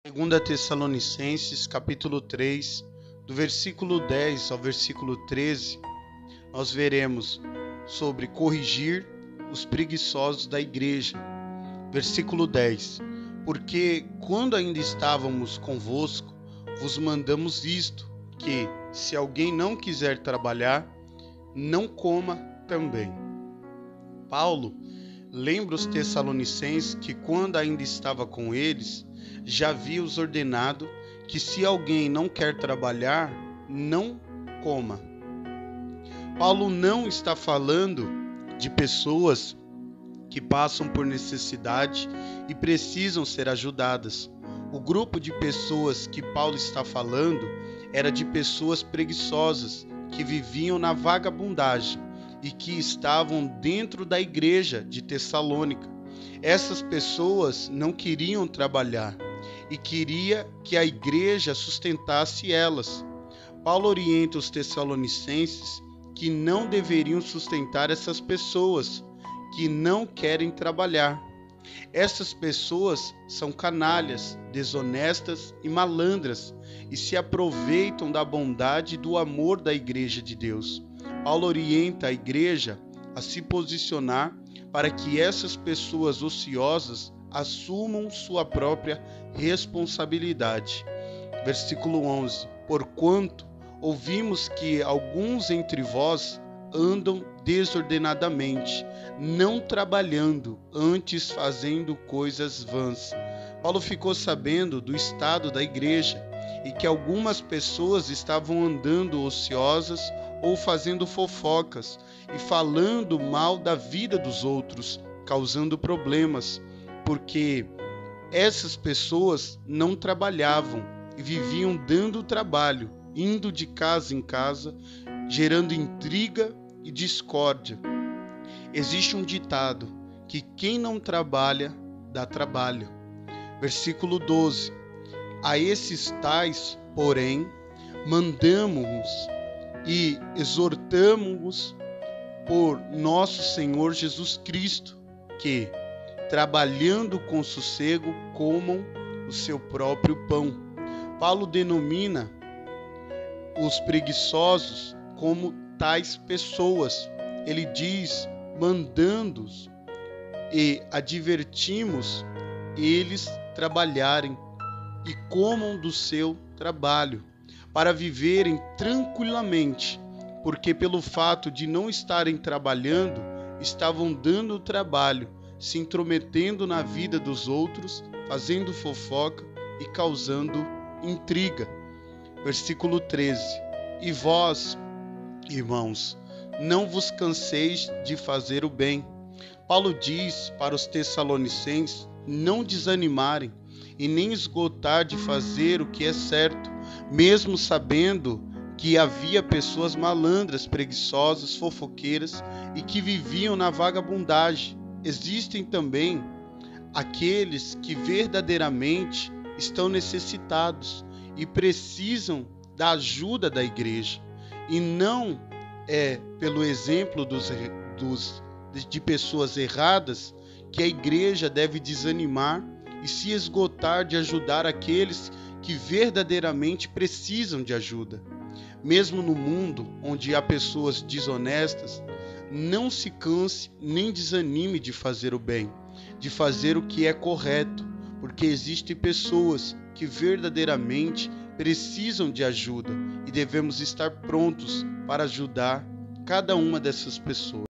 2 Tessalonicenses, capítulo 3, do versículo 10 ao versículo 13, nós veremos sobre corrigir os preguiçosos da igreja. Versículo 10: Porque quando ainda estávamos convosco, vos mandamos isto, que, se alguém não quiser trabalhar, não coma também. Paulo lembra os Tessalonicenses que, quando ainda estava com eles, já havia os ordenado que, se alguém não quer trabalhar, não coma. Paulo não está falando de pessoas que passam por necessidade e precisam ser ajudadas. O grupo de pessoas que Paulo está falando era de pessoas preguiçosas que viviam na vagabundagem e que estavam dentro da igreja de Tessalônica. Essas pessoas não queriam trabalhar e queria que a igreja sustentasse elas. Paulo orienta os tessalonicenses que não deveriam sustentar essas pessoas que não querem trabalhar. Essas pessoas são canalhas, desonestas e malandras e se aproveitam da bondade e do amor da igreja de Deus. Paulo orienta a igreja a se posicionar para que essas pessoas ociosas assumam sua própria responsabilidade. Versículo 11: Porquanto ouvimos que alguns entre vós andam desordenadamente, não trabalhando, antes fazendo coisas vãs. Paulo ficou sabendo do estado da igreja e que algumas pessoas estavam andando ociosas ou fazendo fofocas e falando mal da vida dos outros, causando problemas, porque essas pessoas não trabalhavam e viviam dando trabalho, indo de casa em casa, gerando intriga e discórdia. Existe um ditado que quem não trabalha, dá trabalho. Versículo 12: A esses tais, porém, mandamo-os e exortamo-os por nosso Senhor Jesus Cristo, que, trabalhando com sossego, comam o seu próprio pão. Paulo denomina os preguiçosos como tais pessoas. Ele diz, mandando-os e advertimos eles trabalharem e comam do seu trabalho, para viverem tranquilamente, porque pelo fato de não estarem trabalhando, estavam dando trabalho, se intrometendo na vida dos outros, fazendo fofoca e causando intriga. Versículo 13: E vós, irmãos, não vos canseis de fazer o bem. Paulo diz para os tessalonicenses não desanimarem e nem esgotar de fazer o que é certo, mesmo sabendo que havia pessoas malandras, preguiçosas, fofoqueiras e que viviam na vagabundagem. Existem também aqueles que verdadeiramente estão necessitados e precisam da ajuda da igreja. E não é pelo exemplo de pessoas erradas que a igreja deve desanimar e se esgotar de ajudar aqueles que verdadeiramente precisam de ajuda. Mesmo no mundo onde há pessoas desonestas, não se canse nem desanime de fazer o bem, de fazer o que é correto, porque existem pessoas que verdadeiramente precisam de ajuda e devemos estar prontos para ajudar cada uma dessas pessoas.